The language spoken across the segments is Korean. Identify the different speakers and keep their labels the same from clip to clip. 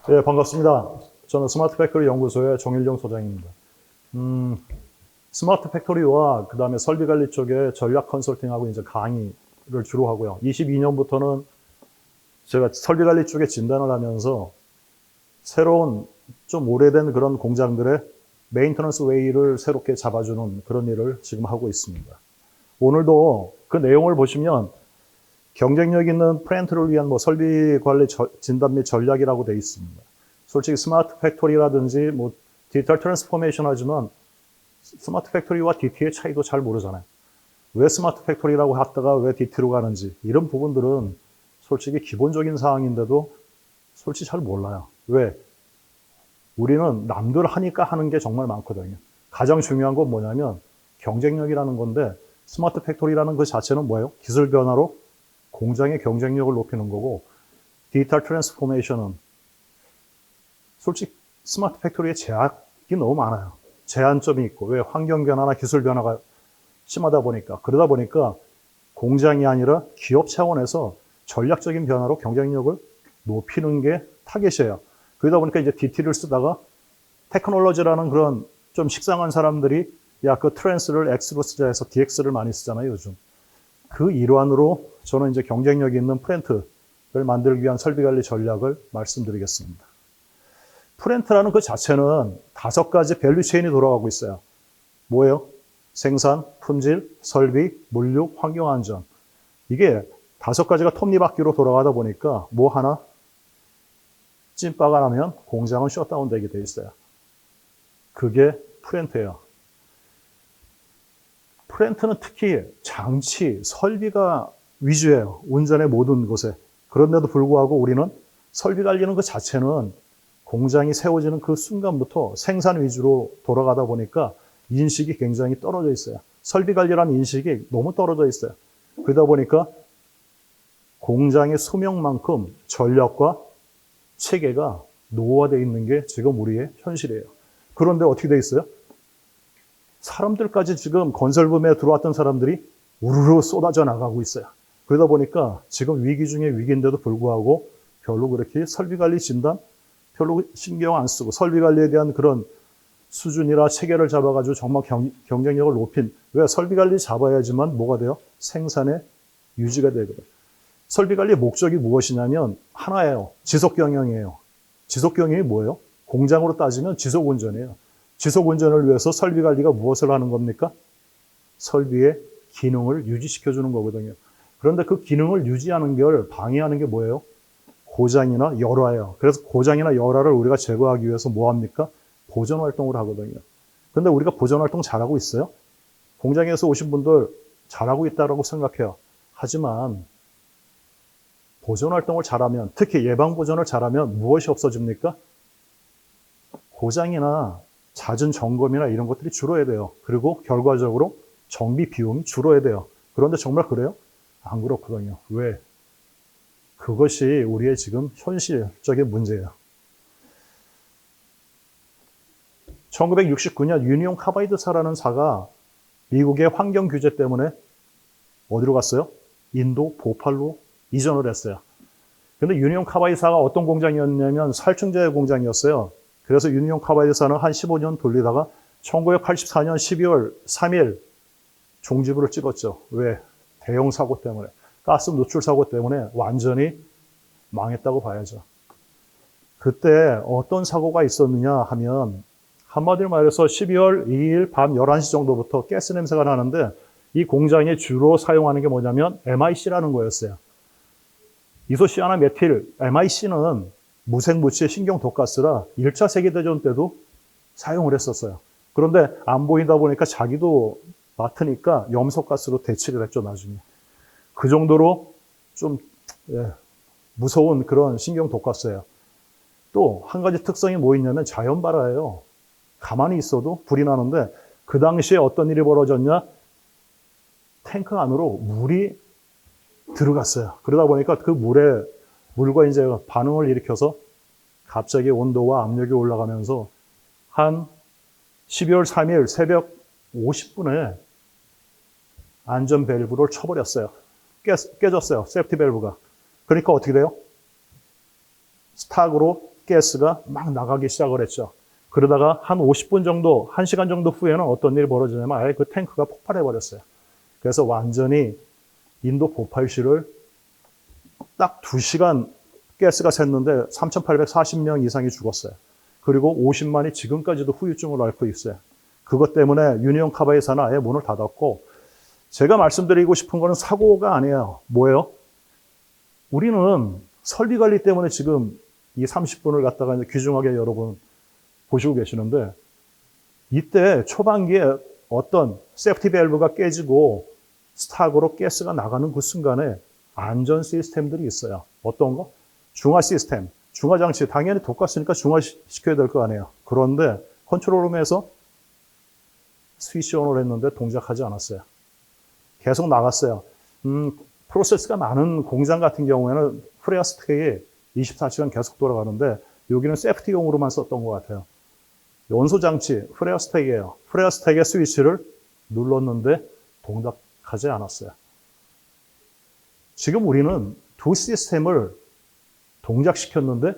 Speaker 1: 네, 반갑습니다. 저는 스마트 팩토리 연구소의 정일용 소장입니다. 스마트 팩토리와 그 다음에 설비 관리 쪽에 전략 컨설팅하고 이제 강의를 주로 하고요. 22년부터는 제가 설비 관리 쪽에 진단을 하면서 새로운 좀 오래된 그런 공장들의 메인터넌스 웨이를 새롭게 잡아주는 그런 일을 지금 하고 있습니다. 오늘도 그 내용을 보시면 경쟁력 있는 플랜트를 위한 설비 관리 진단 및 전략이라고 되어 있습니다. 솔직히 스마트 팩토리라든지 디지털 트랜스포메이션 하지만 스마트 팩토리와 DT의 차이도 잘 모르잖아요. 왜 스마트 팩토리라고 하다가 왜 DT로 가는지 이런 부분들은 솔직히 기본적인 사항인데도 솔직히 잘 몰라요. 왜? 우리는 남들 하니까 하는 게 정말 많거든요. 가장 중요한 건 뭐냐면 경쟁력이라는 건데 스마트 팩토리라는 그 자체는 뭐예요? 기술 변화로 공장의 경쟁력을 높이는 거고 디지털 트랜스포메이션은 솔직히 스마트 팩토리에 제약이 너무 많아요. 제한점이 있고 왜 환경 변화나 기술 변화가 심하다 보니까 그러다 보니까 공장이 아니라 기업 차원에서 전략적인 변화로 경쟁력을 높이는 게 타겟이에요. 그러다 보니까 이제 DT를 쓰다가 테크놀로지라는 그런 좀 식상한 사람들이 야, 그 트랜스를 X로 쓰자 해서 DX를 많이 쓰잖아요, 요즘. 그 일환으로 저는 이제 경쟁력 있는 플랜트를 만들기 위한 설비 관리 전략을 말씀드리겠습니다. 플랜트라는 그 자체는 5가지 밸류 체인이 돌아가고 있어요. 뭐예요? 생산, 품질, 설비, 물류, 환경 안전. 이게 5가지가 톱니바퀴로 돌아가다 보니까 뭐 하나 찐빠가 나면 공장은 셧다운 되게 돼 있어요. 그게 플랜트예요. 플랜트는 특히 장치, 설비가 위주예요. 운전의 모든 곳에. 그런데도 불구하고 우리는 설비 관리는 그 자체는 공장이 세워지는 그 순간부터 생산 위주로 돌아가다 보니까 인식이 굉장히 떨어져 있어요. 설비 관리라는 인식이 너무 떨어져 있어요. 그러다 보니까 공장의 수명만큼 전략과 체계가 노후화되어 있는 게 지금 우리의 현실이에요. 그런데 어떻게 되어 있어요? 사람들까지 지금 건설붐에 들어왔던 사람들이 우르르 쏟아져 나가고 있어요. 그러다 보니까 지금 위기 중에 위기인데도 불구하고 별로 그렇게 설비관리 진단 별로 신경 안 쓰고 설비관리에 대한 그런 수준이나 체계를 잡아가지고 정말 경쟁력을 높인 왜 설비관리 잡아야지만 뭐가 돼요? 생산의 유지가 되거든요. 설비관리의 목적이 무엇이냐면 하나예요. 지속경영이에요. 지속경영이 뭐예요? 공장으로 따지면 지속운전이에요. 지속운전을 위해서 설비관리가 무엇을 하는 겁니까? 설비의 기능을 유지시켜주는 거거든요. 그런데 그 기능을 유지하는 걸 방해하는 게 뭐예요? 고장이나 열화예요. 그래서 고장이나 열화를 우리가 제거하기 위해서 뭐 합니까? 보존활동을 하거든요. 그런데 우리가 보존활동 잘하고 있어요? 공장에서 오신 분들 잘하고 있다고 생각해요. 하지만 보존활동을 잘하면, 특히 예방보존을 잘하면 무엇이 없어집니까? 고장이나 잦은 점검이나 이런 것들이 줄어야 돼요. 그리고 결과적으로 정비 비용이 줄어야 돼요. 그런데 정말 그래요? 안 그렇거든요. 왜? 그것이 우리의 지금 현실적인 문제예요. 1969년 유니온 카바이드사라는 사가 미국의 환경 규제 때문에 어디로 갔어요? 인도 보팔로 이전을 했어요. 근데 유니온 카바이드사가 어떤 공장이었냐면 살충제 공장이었어요. 그래서 유니온 카바이드사는 한 15년 돌리다가 1984년 12월 3일 종지부를 찍었죠. 왜? 대형 사고 때문에. 가스 누출 사고 때문에 완전히 망했다고 봐야죠. 그때 어떤 사고가 있었느냐 하면 한마디로 말해서 12월 2일 밤 11시 정도부터 가스 냄새가 나는데 이 공장이 주로 사용하는 게 뭐냐면 MIC라는 거였어요. 이소시아나메틸, MIC는 무색무취의 신경독가스라 1차 세계대전 때도 사용을 했었어요. 그런데 안 보이다 보니까 자기도 맡으니까 염소가스로 대치를 했죠, 나중에. 그 정도로 좀 무서운 그런 신경독가스예요. 또 한 가지 특성이 뭐 있냐면 자연발화예요. 가만히 있어도 불이 나는데 그 당시에 어떤 일이 벌어졌냐? 탱크 안으로 물이 들어갔어요. 그러다 보니까 그 물과 이제 반응을 일으켜서 갑자기 온도와 압력이 올라가면서 한 12월 3일 새벽 50분에 안전 밸브를 쳐버렸어요. 깨졌어요. 세프티 밸브가. 그러니까 어떻게 돼요? 스탁으로 가스가 막 나가기 시작을 했죠. 그러다가 한 50분 정도, 1시간 정도 후에는 어떤 일이 벌어지냐면 아예 그 탱크가 폭발해 버렸어요. 그래서 완전히 인도 보팔시를 딱 2시간 가스가 샜는데 3,840명 이상이 죽었어요. 그리고 50만이 지금까지도 후유증을 앓고 있어요. 그것 때문에 유니온 카바이사는 아예 문을 닫았고, 제가 말씀드리고 싶은 거는 사고가 아니에요. 뭐예요? 우리는 설비 관리 때문에 지금 이 30분을 갖다가 이제 귀중하게 여러분 보시고 계시는데, 이때 초반기에 어떤 세프티 밸브가 깨지고 스탁으로 가스가 나가는 그 순간에 안전 시스템들이 있어요. 어떤 거? 중화 시스템, 중화 장치. 당연히 독가스니까 중화시켜야 될 거 아니에요. 그런데 컨트롤룸에서 스위치 온을 했는데 동작하지 않았어요. 계속 나갔어요. 프로세스가 많은 공장 같은 경우에는 프레어스택이 24시간 계속 돌아가는데 여기는 세프티용으로만 썼던 것 같아요. 연소 장치, 프레어스택이에요. 프레어스택의 스위치를 눌렀는데 동작하지 않았어요. 지금 우리는 두 시스템을 동작시켰는데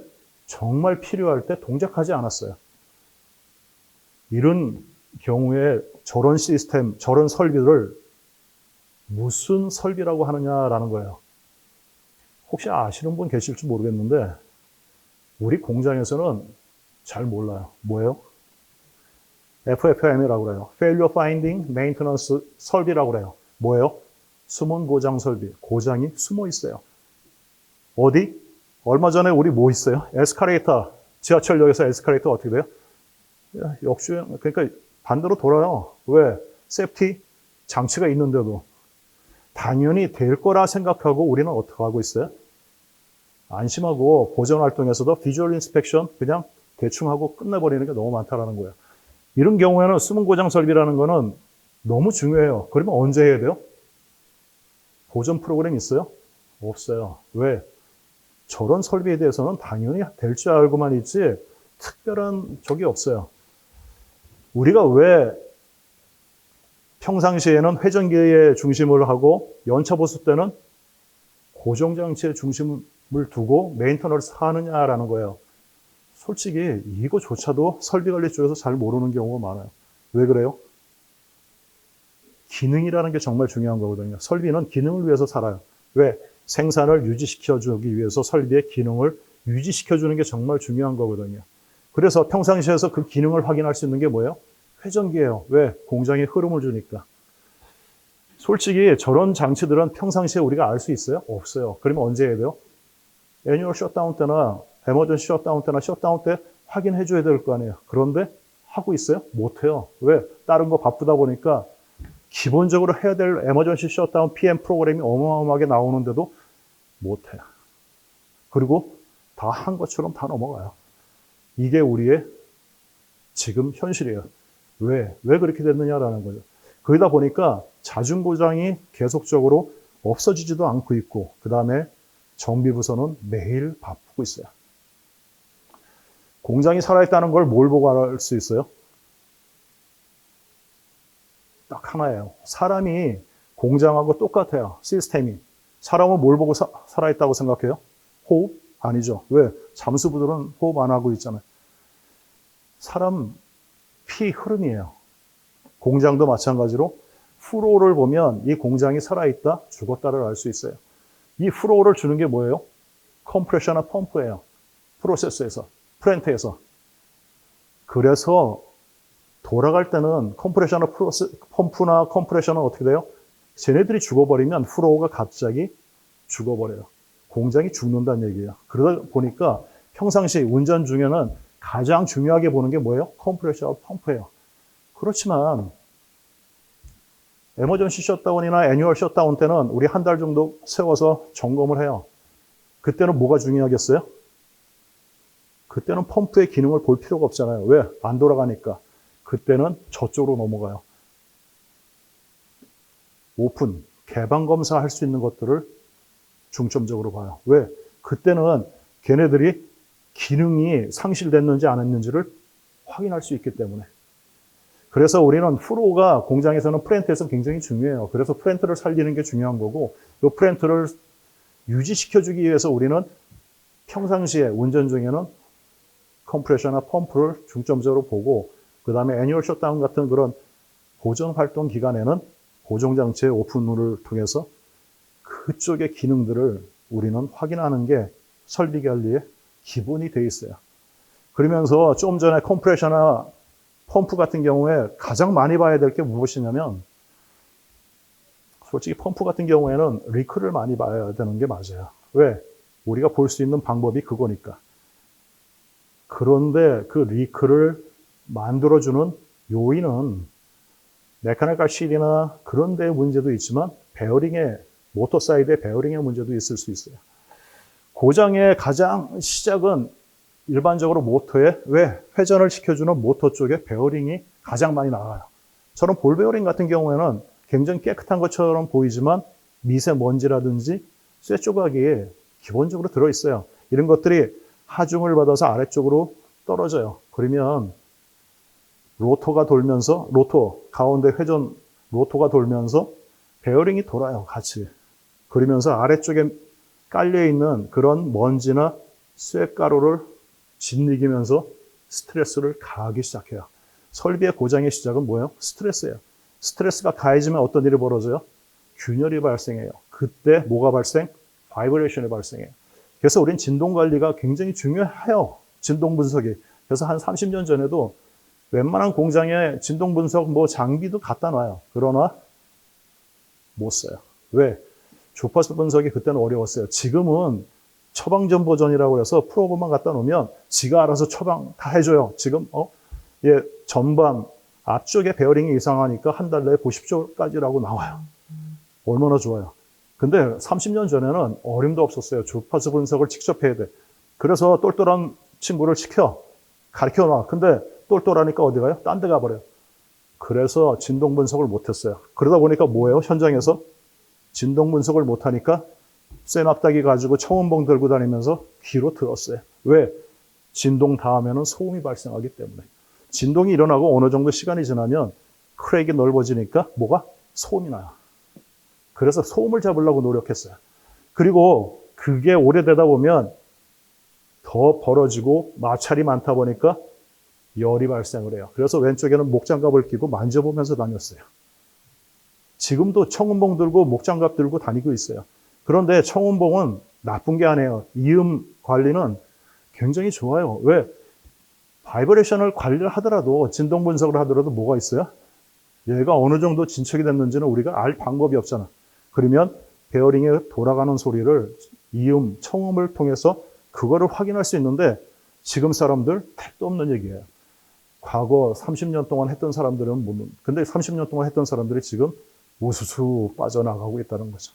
Speaker 1: 정말 필요할 때 동작하지 않았어요. 이런 경우에 저런 시스템, 저런 설비를 무슨 설비라고 하느냐라는 거예요. 혹시 아시는 분 계실지 모르겠는데 우리 공장에서는 잘 몰라요. 뭐예요? FFM이라고 그래요. Failure Finding Maintenance 설비라고 그래요. 뭐예요? 숨은 고장 설비. 고장이 숨어 있어요. 어디? 얼마 전에 우리 뭐 있어요? 에스카레이터. 지하철역에서 에스카레이터 어떻게 돼요? 역주행. 그러니까 반대로 돌아요. 왜? 세프티 장치가 있는데도. 당연히 될 거라 생각하고 우리는 어떻게 하고 있어요? 안심하고 보전 활동에서도 비주얼 인스펙션 그냥 대충 하고 끝내버리는 게 너무 많다라는 거예요. 이런 경우에는 숨은 고장 설비라는 거는 너무 중요해요. 그러면 언제 해야 돼요? 보전 프로그램 있어요? 없어요. 왜? 저런 설비에 대해서는 당연히 될 줄 알고만 있지 특별한 적이 없어요. 우리가 왜 평상시에는 회전기의 중심을 하고 연차 보수 때는 고정장치의 중심을 두고 메인터너스 하느냐라는 거예요. 솔직히 이거조차도 설비관리 쪽에서 잘 모르는 경우가 많아요. 왜 그래요? 기능이라는 게 정말 중요한 거거든요. 설비는 기능을 위해서 살아요. 왜? 생산을 유지시켜주기 위해서 설비의 기능을 유지시켜주는 게 정말 중요한 거거든요. 그래서 평상시에서 그 기능을 확인할 수 있는 게 뭐예요? 회전기예요. 왜? 공장에 흐름을 주니까. 솔직히 저런 장치들은 평상시에 우리가 알 수 있어요? 없어요. 그러면 언제 해야 돼요? 애뉴얼 셧다운 때나 에머전시 셧다운 때나 셧다운 때 확인해 줘야 될 거 아니에요. 그런데 하고 있어요? 못해요. 왜? 다른 거 바쁘다 보니까 기본적으로 해야 될 에머전시 셧다운 PM 프로그램이 어마어마하게 나오는데도 못해요. 그리고 다 한 것처럼 다 넘어가요. 이게 우리의 지금 현실이에요. 왜 그렇게 됐느냐라는 거죠. 그러다 보니까 자중고장이 계속적으로 없어지지도 않고 있고, 그 다음에 정비부서는 매일 바쁘고 있어요. 공장이 살아있다는 걸 뭘 보고 알 수 있어요? 딱 하나예요. 사람이 공장하고 똑같아요. 시스템이. 사람은 뭘 보고 살아있다고 생각해요? 호흡? 아니죠. 왜? 잠수부들은 호흡 안 하고 있잖아요. 사람 피 흐름이에요. 공장도 마찬가지로 플로우를 보면 이 공장이 살아있다, 죽었다를 알 수 있어요. 이 플로우를 주는 게 뭐예요? 컴프레셔나 펌프예요. 프로세스에서, 플랜트에서. 그래서 돌아갈 때는 펌프나 컴프레셔는 어떻게 돼요? 쟤네들이 죽어버리면 플로우가 갑자기 죽어버려요. 공장이 죽는다는 얘기예요. 그러다 보니까 평상시 운전 중에는 가장 중요하게 보는 게 뭐예요? 컴프레셔와 펌프예요. 그렇지만 에머전시 셧다운이나 애뉴얼 셧다운 때는 우리 한 달 정도 세워서 점검을 해요. 그때는 뭐가 중요하겠어요? 그때는 펌프의 기능을 볼 필요가 없잖아요. 왜? 안 돌아가니까. 그때는 저쪽으로 넘어가요. 오픈, 개방 검사할 수 있는 것들을 중점적으로 봐요. 왜? 그때는 걔네들이 기능이 상실됐는지 안 했는지를 확인할 수 있기 때문에. 그래서 우리는 플로우가 공장에서는 플랜트에서 굉장히 중요해요. 그래서 플랜트를 살리는 게 중요한 거고, 이 플랜트를 유지시켜주기 위해서 우리는 평상시에 운전 중에는 컴프레셔나 펌프를 중점적으로 보고 그 다음에 애뉴얼 셧다운 같은 그런 보존 활동 기간에는 고정장치의 오픈을 통해서 그쪽의 기능들을 우리는 확인하는 게 설비 관리의 기본이 돼 있어요. 그러면서 좀 전에 컴프레셔나 펌프 같은 경우에 가장 많이 봐야 될 게 무엇이냐면 솔직히 펌프 같은 경우에는 리클을 많이 봐야 되는 게 맞아요. 왜? 우리가 볼 수 있는 방법이 그거니까. 그런데 그 리클을 만들어주는 요인은 메카니컬 실이나 그런 데의 문제도 있지만 베어링의 모터 사이드의 베어링의 문제도 있을 수 있어요. 고장의 가장 시작은 일반적으로 모터에 왜 회전을 시켜주는 모터 쪽에 베어링이 가장 많이 나와요. 저런 볼 베어링 같은 경우에는 굉장히 깨끗한 것처럼 보이지만 미세먼지라든지 쇠 조각이 기본적으로 들어있어요. 이런 것들이 하중을 받아서 아래쪽으로 떨어져요. 그러면 로터가 돌면서 가운데 회전 로터가 돌면서 베어링이 돌아요. 같이. 그러면서 아래쪽에 깔려있는 그런 먼지나 쇠가루를 짓이기면서 스트레스를 가하기 시작해요. 설비의 고장의 시작은 뭐예요? 스트레스예요. 스트레스가 가해지면 어떤 일이 벌어져요? 균열이 발생해요. 그때 뭐가 발생? 바이브레이션이 발생해요. 그래서 우린 진동 관리가 굉장히 중요해요. 진동 분석이. 그래서 한 30년 전에도 웬만한 공장에 진동 분석 장비도 갖다 놔요. 그러나 못 써요. 왜? 주파수 분석이 그때는 어려웠어요. 지금은 처방전 버전이라고 해서 프로그램만 갖다 놓으면 지가 알아서 처방 다 해줘요. 지금 전방 앞쪽에 베어링이 이상하니까 한 달 내에 보십시오까지라고 나와요. 얼마나 좋아요. 근데 30년 전에는 어림도 없었어요. 주파수 분석을 직접 해야 돼. 그래서 똘똘한 친구를 시켜 가르쳐 놔. 근데 똘똘하니까 어디 가요? 딴 데 가버려요. 그래서 진동 분석을 못했어요. 그러다 보니까 뭐예요? 현장에서 진동 분석을 못하니까 쇠 납작이 가지고 청음봉 들고 다니면서 귀로 들었어요. 왜? 진동 다음에는 소음이 발생하기 때문에. 진동이 일어나고 어느 정도 시간이 지나면 크랙이 넓어지니까 뭐가? 소음이 나요. 그래서 소음을 잡으려고 노력했어요. 그리고 그게 오래되다 보면 더 벌어지고 마찰이 많다 보니까 열이 발생을 해요. 그래서 왼쪽에는 목장갑을 끼고 만져보면서 다녔어요. 지금도 청음봉 들고 목장갑 들고 다니고 있어요. 그런데 청음봉은 나쁜 게 아니에요. 이음 관리는 굉장히 좋아요. 왜? 바이브레이션을 관리를 하더라도 진동 분석을 하더라도 뭐가 있어요? 얘가 어느 정도 진척이 됐는지는 우리가 알 방법이 없잖아. 그러면 베어링에 돌아가는 소리를 이음, 청음을 통해서 그거를 확인할 수 있는데 지금 사람들 택도 없는 얘기예요. 과거 30년 동안 했던 사람들은 모르는. 근데 30년 동안 했던 사람들이 지금 우수수 빠져나가고 있다는 거죠.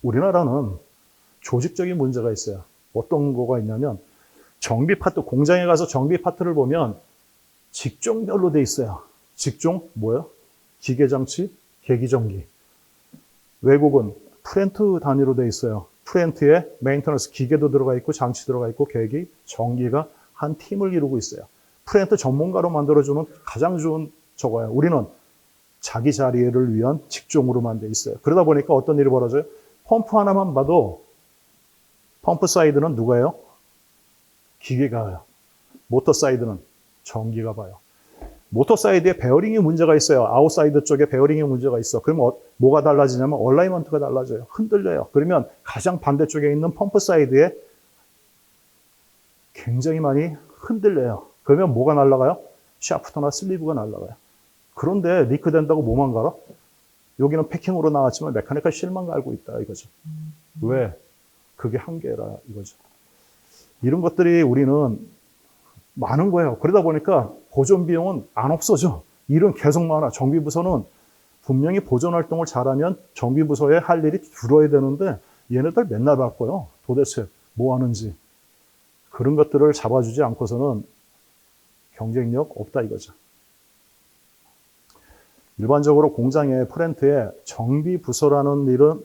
Speaker 1: 우리나라는 조직적인 문제가 있어요. 어떤 거가 있냐면 정비 파트, 공장에 가서 정비 파트를 보면 직종별로 돼 있어요. 직종 뭐예요? 기계장치, 계기전기. 외국은 프렌트 단위로 돼 있어요. 프렌트에 메인터넌스 기계도 들어가 있고 장치 들어가 있고 계기, 전기가 한 팀을 이루고 있어요. 프렌트 전문가로 만들어주는 가장 좋은 저거예요. 우리는 자기 자리를 위한 직종으로만 돼 있어요. 그러다 보니까 어떤 일이 벌어져요? 펌프 하나만 봐도 펌프 사이드는 누가요? 기계가 봐요. 모터 사이드는 전기가 봐요. 모터 사이드에 베어링이 문제가 있어요. 아웃사이드 쪽에 베어링이 문제가 있어. 그러면 뭐가 달라지냐면 얼라이먼트가 달라져요. 흔들려요. 그러면 가장 반대쪽에 있는 펌프 사이드에 굉장히 많이 흔들려요. 그러면 뭐가 날아가요? 샤프트나 슬리브가 날아가요. 그런데 리크 된다고 뭐만 갈아? 여기는 패킹으로 나왔지만 메카니컬 실만 갈고 있다 이거죠. 왜? 그게 한계라 이거죠. 이런 것들이 우리는 많은 거예요. 그러다 보니까 보존 비용은 안 없어져. 일은 계속 많아. 정비부서는 분명히 보존 활동을 잘하면 정비부서에 할 일이 줄어야 되는데 얘네들 맨날 바빠요. 도대체 뭐 하는지. 그런 것들을 잡아주지 않고서는 경쟁력 없다 이거죠. 일반적으로 공장의 플랜트에 정비부서라는 일은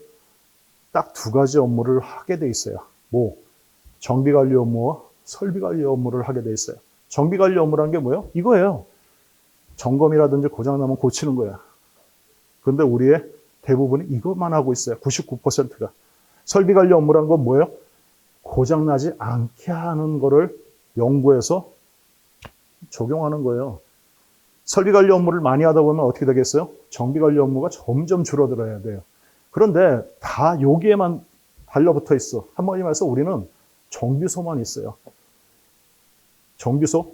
Speaker 1: 딱 두 가지 업무를 하게 돼 있어요. 뭐 정비관리 업무와 설비관리 업무를 하게 돼 있어요. 정비관리 업무라는 게 뭐예요? 이거예요. 점검이라든지 고장나면 고치는 거야. 그런데 우리의 대부분이 이것만 하고 있어요. 99%가. 설비관리 업무라는 건 뭐예요? 고장나지 않게 하는 거를 연구해서 적용하는 거예요. 설비 관리 업무를 많이 하다 보면 어떻게 되겠어요? 정비 관리 업무가 점점 줄어들어야 돼요. 그런데 다 여기에만 달려붙어 있어. 한마디 말해서 우리는 정비소만 있어요. 정비소?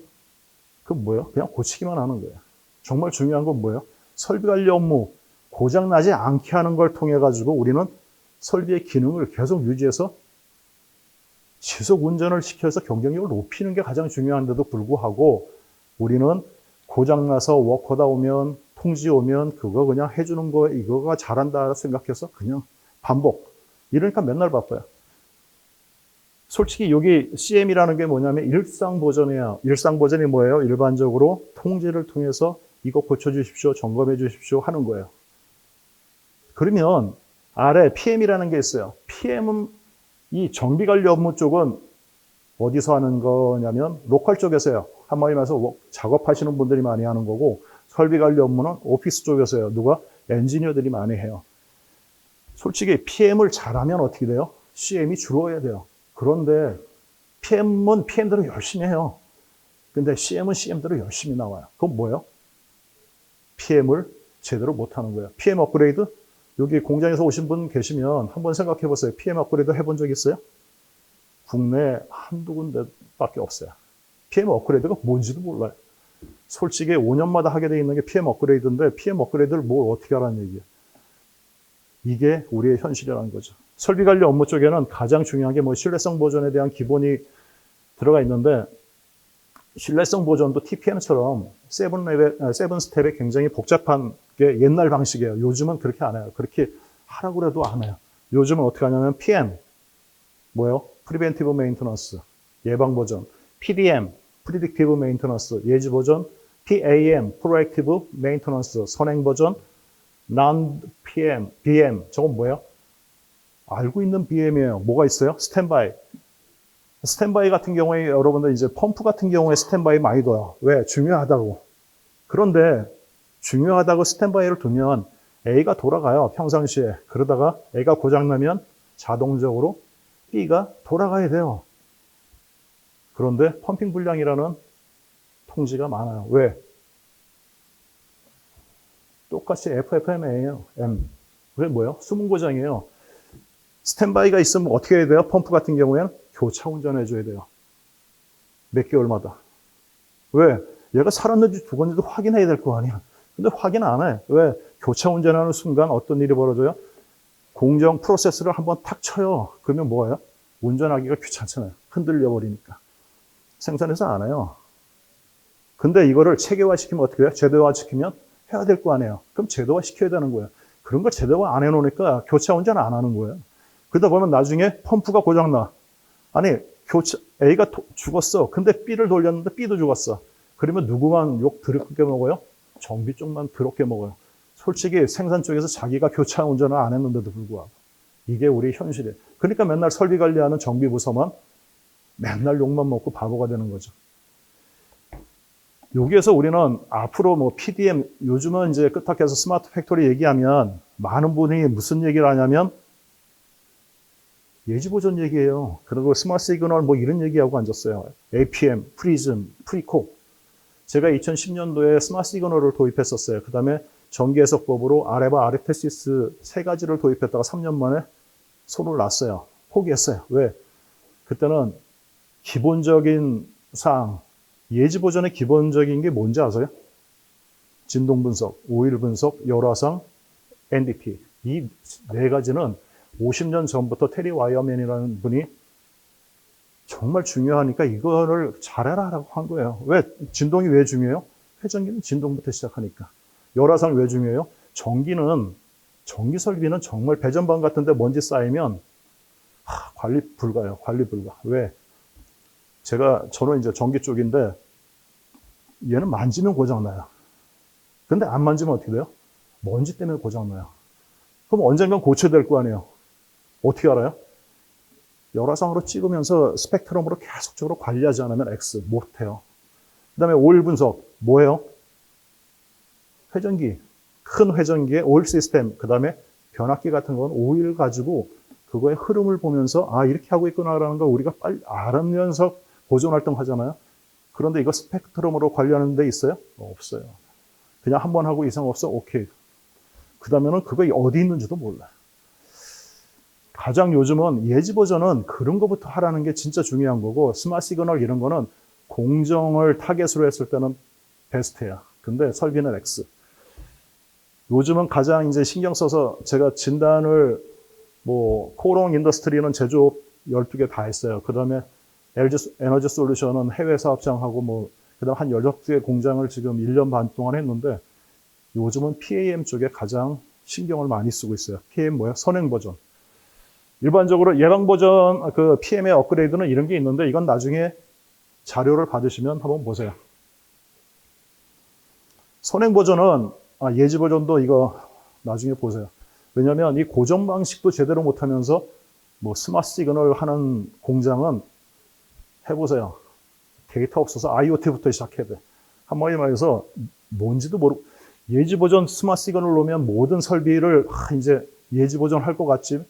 Speaker 1: 그건 뭐예요? 그냥 고치기만 하는 거예요. 정말 중요한 건 뭐예요? 설비 관리 업무 고장나지 않게 하는 걸 통해 가지고 우리는 설비의 기능을 계속 유지해서 지속 운전을 시켜서 경쟁력을 높이는 게 가장 중요한데도 불구하고 우리는 고장나서 워커다 오면 통지 오면 그거 그냥 해주는 거 이거가 잘한다 생각해서 그냥 반복. 이러니까 맨날 바빠요. 솔직히 여기 CM이라는 게 뭐냐면 일상보전이에요. 일상보전이 뭐예요? 일반적으로 통지를 통해서 이거 고쳐주십시오, 점검해 주십시오 하는 거예요. 그러면 아래 PM이라는 게 있어요. PM은 이 정비관리 업무 쪽은 어디서 하는 거냐면 로컬 쪽에서요. 한마디 말해서 작업하시는 분들이 많이 하는 거고 설비관리 업무는 오피스 쪽에서요. 누가? 엔지니어들이 많이 해요. 솔직히 PM을 잘하면 어떻게 돼요? CM이 줄어야 돼요. 그런데 PM은 PM대로 열심히 해요. 근데 CM은 CM대로 열심히 나와요. 그건 뭐예요? PM을 제대로 못하는 거예요. PM 업그레이드? 여기 공장에서 오신 분 계시면 한번 생각해 보세요. PM 업그레이드 해본 적 있어요? 국내 한두 군데밖에 없어요. PM 업그레이드가 뭔지도 몰라요. 솔직히 5년마다 하게 돼 있는 게 PM 업그레이드인데 PM 업그레이드를 뭘 어떻게 하라는 얘기예요. 이게 우리의 현실이라는 거죠. 설비관리 업무 쪽에는 가장 중요한 게 뭐 신뢰성 보존에 대한 기본이 들어가 있는데 신뢰성 보존도 TPM처럼 세븐 스텝에 굉장히 복잡한 게 옛날 방식이에요. 요즘은 그렇게 안 해요. 그렇게 하라고 해도 안 해요. 요즘은 어떻게 하냐면 PM, 뭐예요? Preventive Maintenance, 예방 보존, PDM, Predictive Maintenance, 예지 보존, PAM, Proactive Maintenance, 선행 보존, Non-PM, BM, 저건 뭐예요? 알고 있는 BM이에요. 뭐가 있어요? 스탠바이. 스탠바이 같은 경우에 여러분들 이제 펌프 같은 경우에 스탠바이 많이 둬요. 왜? 중요하다고. 그런데 중요하다고 스탠바이를 두면 A가 돌아가요. 평상시에. 그러다가 A가 고장나면 자동적으로 B가 돌아가야 돼요. 그런데 펌핑 불량이라는 통지가 많아요. 왜? 똑같이 FFMA예요. M. 그게 뭐예요? 수문 고장이에요. 스탠바이가 있으면 어떻게 해야 돼요? 펌프 같은 경우에는 교차 운전해줘야 돼요. 몇 개월마다. 왜? 얘가 살았는지 죽었는지도 확인해야 될 거 아니야. 근데 확인 안 해. 왜? 교차 운전하는 순간 어떤 일이 벌어져요? 공정 프로세스를 한번 탁 쳐요. 그러면 뭐예요? 운전하기가 귀찮잖아요. 흔들려 버리니까. 생산해서 안 해요. 근데 이거를 체계화시키면 어떻게 해요? 제도화시키면 해야 될 거 아니에요. 그럼 제도화 시켜야 되는 거예요. 그런 걸 제도화 안 해놓으니까 교차 운전 안 하는 거예요. 그러다 보면 나중에 펌프가 고장나. 아니, A가 죽었어. 근데 B를 돌렸는데 B도 죽었어. 그러면 누구만 욕 더럽게 먹어요? 정비 쪽만 더럽게 먹어요. 솔직히 생산 쪽에서 자기가 교차 운전을 안 했는데도 불구하고. 이게 우리 현실이에요. 그러니까 맨날 설비 관리하는 정비부서만 맨날 욕만 먹고 바보가 되는 거죠. 여기에서 우리는 앞으로 뭐 PDM, 요즘은 이제 끄떡해서 스마트 팩토리 얘기하면 많은 분이 무슨 얘기를 하냐면 예지보전 얘기예요. 그리고 스마트 시그널 뭐 이런 얘기하고 앉았어요. APM, 프리즘, 프리콕. 제가 2010년도에 스마트 시그널을 도입했었어요. 그 다음에 전기해석법으로 아레바, 아르테시스 세 가지를 도입했다가 3년 만에 손을 놨어요. 포기했어요. 왜? 그때는 기본적인 사항, 예지보전의 기본적인 게 뭔지 아세요? 진동 분석, 오일 분석, 열화상, NDP. 이 네 가지는 50년 전부터 테리 와이어맨이라는 분이 정말 중요하니까 이거를 잘해라라고 한 거예요. 왜? 진동이 왜 중요해요? 회전기는 진동부터 시작하니까. 열화상 왜 중요해요? 전기 설비는 정말 배전방 같은데 먼지 쌓이면 관리 불가요. 관리 불가. 왜? 저는 이제 전기 쪽인데 얘는 만지면 고장나요. 근데 안 만지면 어떻게 돼요? 먼지 때문에 고장나요. 그럼 언젠간 고쳐야 될 거 아니에요. 어떻게 알아요? 열화상으로 찍으면서 스펙트럼으로 계속적으로 관리하지 않으면 X 못해요. 그 다음에 오일 분석 뭐예요? 회전기, 큰 회전기의 오일 시스템, 그 다음에 변압기 같은 건 오일 가지고 그거의 흐름을 보면서 아 이렇게 하고 있구나라는 걸 우리가 빨리 알으면서 보존 활동 하잖아요. 그런데 이거 스펙트럼으로 관리하는 데 있어요? 없어요. 그냥 한 번 하고 이상 없어? 오케이. 그 다음에는 그거 어디 있는지도 몰라요. 가장 요즘은 예지 버전은 그런 거부터 하라는 게 진짜 중요한 거고, 스마트 시그널 이런 거는 공정을 타겟으로 했을 때는 베스트야. 근데 설비는 X. 요즘은 가장 이제 신경 써서 제가 진단을 코롱 인더스트리는 제조업 12개 다 했어요. 그 다음에 LG 에너지 솔루션은 해외 사업장하고 그 다음 한 16개 공장을 지금 1년 반 동안 했는데, 요즘은 PAM 쪽에 가장 신경을 많이 쓰고 있어요. PAM 뭐야? 선행 버전. 일반적으로 예방 버전, 그 PM의 업그레이드는 이런 게 있는데, 이건 나중에 자료를 받으시면 한번 보세요. 선행 버전은, 예지 버전도 이거 나중에 보세요. 왜냐면 이 고정 방식도 제대로 못하면서 스마트 시그널 하는 공장은 해보세요. 데이터 없어서 IoT부터 시작해야 돼. 한마디 말해서 뭔지도 모르고, 예지 버전 스마트 시그널 놓으면 모든 설비를 이제 예지 버전 할 것 같지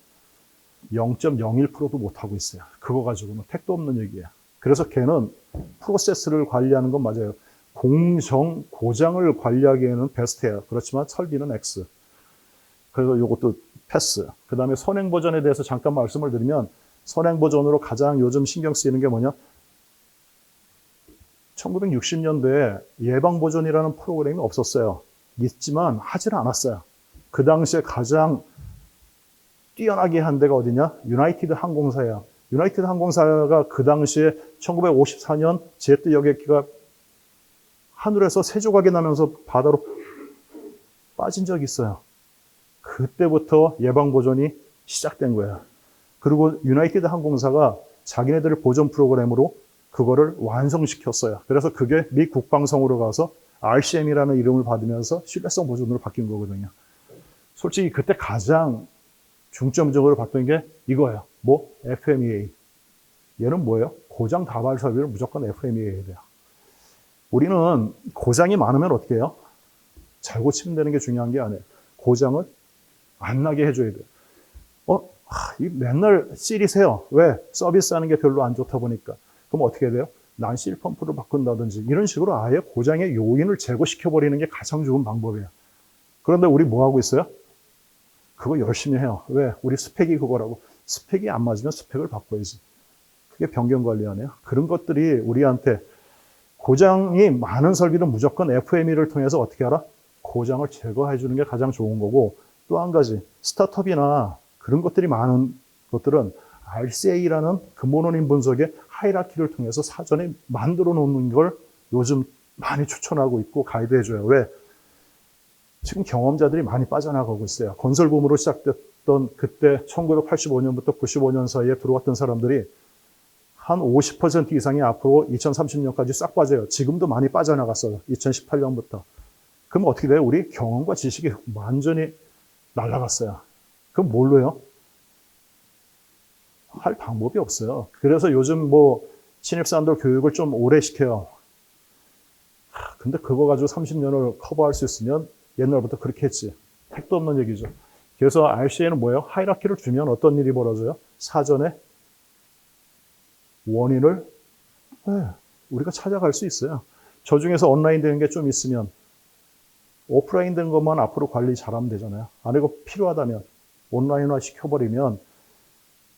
Speaker 1: 0.01%도 못하고 있어요. 그거 가지고는 택도 없는 얘기예요. 그래서 걔는 프로세스를 관리하는 건 맞아요. 고장을 관리하기에는 베스트예요. 그렇지만 설비는 X. 그래서 이것도 패스. 그 다음에 선행 버전에 대해서 잠깐 말씀을 드리면, 선행 버전으로 가장 요즘 신경 쓰이는 게 뭐냐? 1960년대에 예방 버전이라는 프로그램이 없었어요. 있지만 하질 않았어요. 그 당시에 가장 뛰어나게 한 데가 어디냐? 유나이티드 항공사예요. 유나이티드 항공사가 그 당시에 1954년 제트 여객기가 하늘에서 새 조각이 나면서 바다로 빠진 적이 있어요. 그때부터 예방 보존이 시작된 거예요. 그리고 유나이티드 항공사가 자기네들 보존 프로그램으로 그거를 완성시켰어요. 그래서 그게 미 국방성으로 가서 RCM이라는 이름을 받으면서 신뢰성 보존으로 바뀐 거거든요. 솔직히 그때 가장 중점적으로 봤던 게 이거예요. FMEA. 얘는 뭐예요? 고장 다발 설비를 무조건 FMEA 해야 돼요. 우리는 고장이 많으면 어떻게 해요? 잘 고치면 되는 게 중요한 게 아니에요. 고장을 안 나게 해줘야 돼요. 맨날 시리세요. 왜? 서비스하는 게 별로 안 좋다 보니까. 그럼 어떻게 해야 돼요? 난실 펌프를 바꾼다든지 이런 식으로 아예 고장의 요인을 제거시켜버리는 게 가장 좋은 방법이에요. 그런데 우리 뭐 하고 있어요? 그거 열심히 해요. 왜? 우리 스펙이 그거라고. 스펙이 안 맞으면 스펙을 바꿔야지. 그게 변경 관리 아니에요? 그런 것들이 우리한테 고장이 많은 설비는 무조건 FME를 통해서 어떻게 하라? 고장을 제거해 주는 게 가장 좋은 거고, 또 한 가지, 스타트업이나 그런 것들이 많은 것들은 RCA라는 근본원인 분석의 하이라키를 통해서 사전에 만들어 놓는 걸 요즘 많이 추천하고 있고 가이드해 줘요. 왜? 지금 경험자들이 많이 빠져나가고 있어요. 건설붐으로 시작됐던 그때 1985년부터 95년 사이에 들어왔던 사람들이 한 50% 이상이 앞으로 2030년까지 싹 빠져요. 지금도 많이 빠져나갔어요. 2018년부터. 그럼 어떻게 돼요? 우리 경험과 지식이 완전히 날아갔어요. 그럼 뭘로 해요? 할 방법이 없어요. 그래서 요즘 신입사원들 교육을 좀 오래 시켜요. 근데 그거 가지고 30년을 커버할 수 있으면 옛날부터 그렇게 했지. 택도 없는 얘기죠. 그래서 RCA는 뭐예요? 하이라키를 주면 어떤 일이 벌어져요? 사전에 원인을 우리가 찾아갈 수 있어요. 저 중에서 온라인 되는 게 좀 있으면 오프라인 된 것만 앞으로 관리 잘하면 되잖아요. 아니고 필요하다면 온라인화 시켜버리면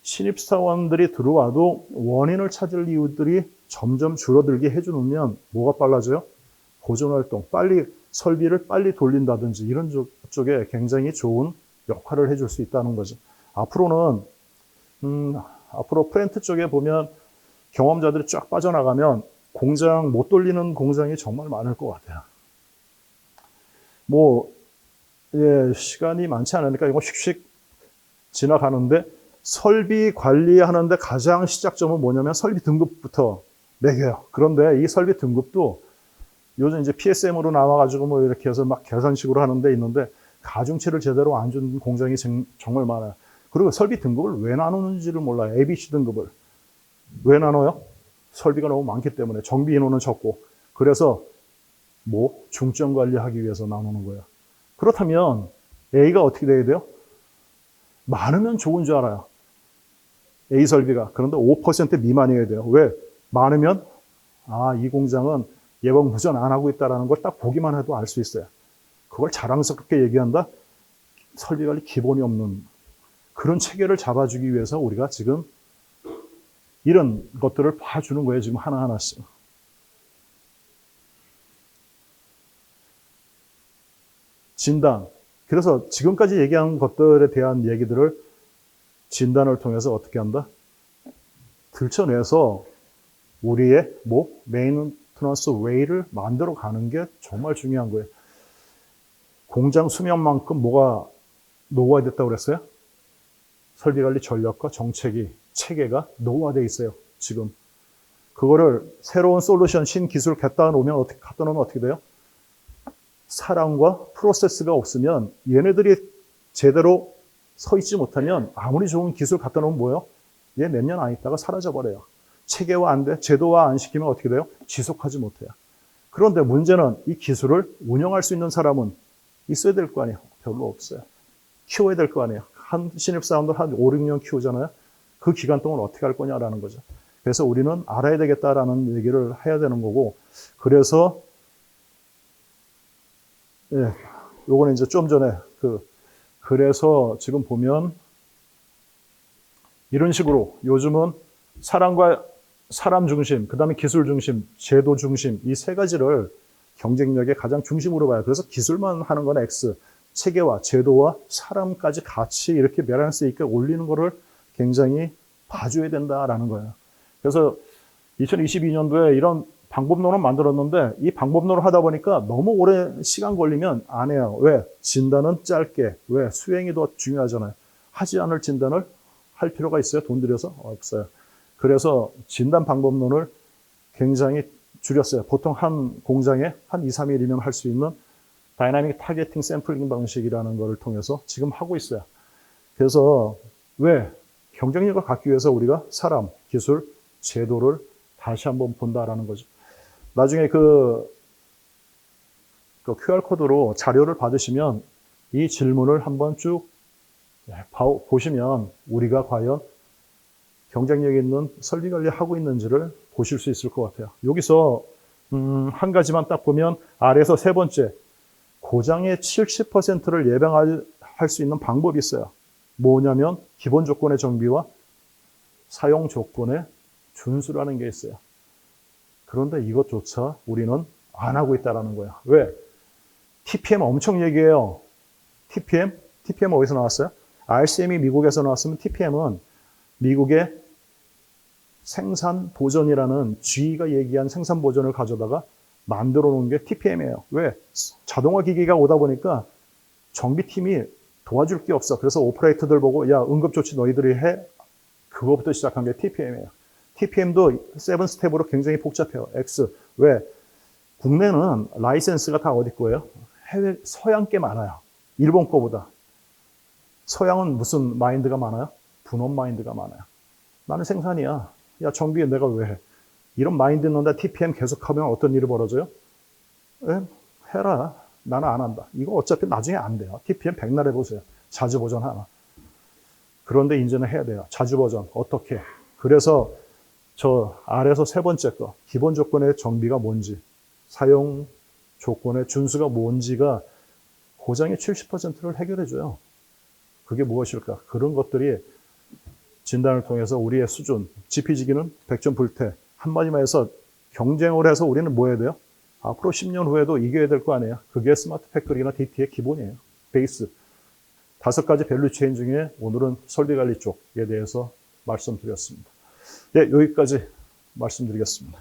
Speaker 1: 신입사원들이 들어와도 원인을 찾을 이유들이 점점 줄어들게 해주면 뭐가 빨라져요? 보존활동, 설비를 빨리 돌린다든지 이런 쪽에 굉장히 좋은 역할을 해줄 수 있다는 거죠. 앞으로 플랜트 쪽에 보면 경험자들이 쫙 빠져나가면 공장 못 돌리는 공장이 정말 많을 것 같아요. 시간이 많지 않으니까 이거 휙휙 지나가는데, 설비 관리하는데 가장 시작점은 뭐냐면 설비 등급부터 매겨요. 그런데 이 설비 등급도 요즘 이제 PSM으로 나와가지고 이렇게 해서 막 계산식으로 하는 데 있는데, 가중치를 제대로 안 준 공장이 정말 많아요. 그리고 설비 등급을 왜 나누는지를 몰라요. ABC 등급을. 왜 나눠요? 설비가 너무 많기 때문에. 정비 인원은 적고. 그래서 중점 관리하기 위해서 나누는 거예요. 그렇다면 A가 어떻게 돼야 돼요? 많으면 좋은 줄 알아요. A 설비가. 그런데 5% 미만이어야 돼요. 왜? 많으면 이 공장은 예방 무전 안 하고 있다는 걸 딱 보기만 해도 알 수 있어요. 그걸 자랑스럽게 얘기한다? 설비관리 기본이 없는 그런 체계를 잡아주기 위해서 우리가 지금 이런 것들을 봐주는 거예요. 지금 하나하나씩. 진단. 그래서 지금까지 얘기한 것들에 대한 얘기들을 진단을 통해서 어떻게 한다? 들춰내서 우리의 메인터넌스 웨이를 만들어 가는 게 정말 중요한 거예요. 공장 수명만큼 뭐가 노후화됐다고 그랬어요? 설비관리 전략과 정책이, 체계가 노후화되어 있어요. 지금. 그거를 새로운 솔루션, 신기술 갖다 놓으면 어떻게 돼요? 사람과 프로세스가 없으면 얘네들이 제대로 서 있지 못하면 아무리 좋은 기술 갖다 놓으면 뭐예요? 얘 몇 년 안 있다가 사라져버려요. 체계화 안 돼, 제도화 안 시키면 어떻게 돼요? 지속하지 못해요. 그런데 문제는 이 기술을 운영할 수 있는 사람은 있어야 될 거 아니에요? 별로 없어요. 키워야 될 거 아니에요? 한 신입사원들 한 5, 6년 키우잖아요? 그 기간 동안 어떻게 할 거냐라는 거죠. 그래서 우리는 알아야 되겠다라는 얘기를 해야 되는 거고, 그래서 요거는 이제 좀 전에 그래서 지금 보면 이런 식으로 요즘은 사람 중심, 그 다음에 기술 중심, 제도 중심 이 세 가지를 경쟁력의 가장 중심으로 봐요. 그래서 기술만 하는 건 X, 체계와 제도와 사람까지 같이 이렇게 밸런스 있게 올리는 거를 굉장히 봐줘야 된다라는 거예요. 그래서 2022년도에 이런 방법론을 만들었는데 이 방법론을 하다 보니까 너무 오래 시간 걸리면 안 해요. 왜? 진단은 짧게. 왜? 수행이 더 중요하잖아요. 하지 않을 진단을 할 필요가 있어요? 돈 들여서? 없어요. 그래서 진단 방법론을 굉장히 줄였어요. 보통 한 공장에 한 2, 3일이면 할 수 있는 다이나믹 타겟팅 샘플링 방식이라는 것을 통해서 지금 하고 있어요. 그래서 왜? 경쟁력을 갖기 위해서 우리가 사람, 기술, 제도를 다시 한번 본다라는 거죠. 나중에 그 QR코드로 자료를 받으시면 이 질문을 한번 쭉 보시면 우리가 과연 경쟁력 있는 설비 관리하고 있는지를 보실 수 있을 것 같아요. 여기서 한 가지만 딱 보면 아래에서 세 번째, 고장의 70%를 예방할 수 있는 방법이 있어요. 뭐냐면 기본 조건의 정비와 사용 조건의 준수라는 게 있어요. 그런데 이것조차 우리는 안 하고 있다는 거예요. 왜? TPM 엄청 얘기해요. TPM 어디서 나왔어요? RCM이 미국에서 나왔으면 TPM은 미국의 생산 보전이라는 GE가 얘기한 생산 보전을 가져다가 만들어 놓은 게 TPM이에요. 왜? 자동화 기기가 오다 보니까 정비팀이 도와줄 게 없어. 그래서 오퍼레이터들 보고 야, 응급조치 너희들이 해. 그거부터 시작한 게 TPM이에요. TPM도 7스텝으로 굉장히 복잡해요. X. 왜? 국내는 라이센스가 다 어디 거예요? 해외, 서양 게 많아요. 일본 거보다. 서양은 무슨 마인드가 많아요? 분업 마인드가 많아요. 나는 생산이야. 야, 정비에 내가 왜 해? 이런 마인드 있는데 TPM 계속하면 어떤 일이 벌어져요? 해라. 나는 안 한다. 이거 어차피 나중에 안 돼요. TPM 백날 해보세요. 자주 보전 하나. 그런데 이제는 해야 돼요. 자주 보전. 어떻게? 그래서 저 아래에서 세 번째 거, 기본 조건의 정비가 뭔지, 사용 조건의 준수가 뭔지가 고장의 70%를 해결해줘요. 그게 무엇일까? 그런 것들이 진단을 통해서 우리의 수준, 지피지기는 100점 불태. 한마디만 해서 경쟁을 해서 우리는 뭐 해야 돼요? 앞으로 10년 후에도 이겨야 될 거 아니에요? 그게 스마트 팩토리나 DT의 기본이에요. 베이스. 5가지 밸류 체인 중에 오늘은 설비관리 쪽에 대해서 말씀드렸습니다. 네, 여기까지 말씀드리겠습니다.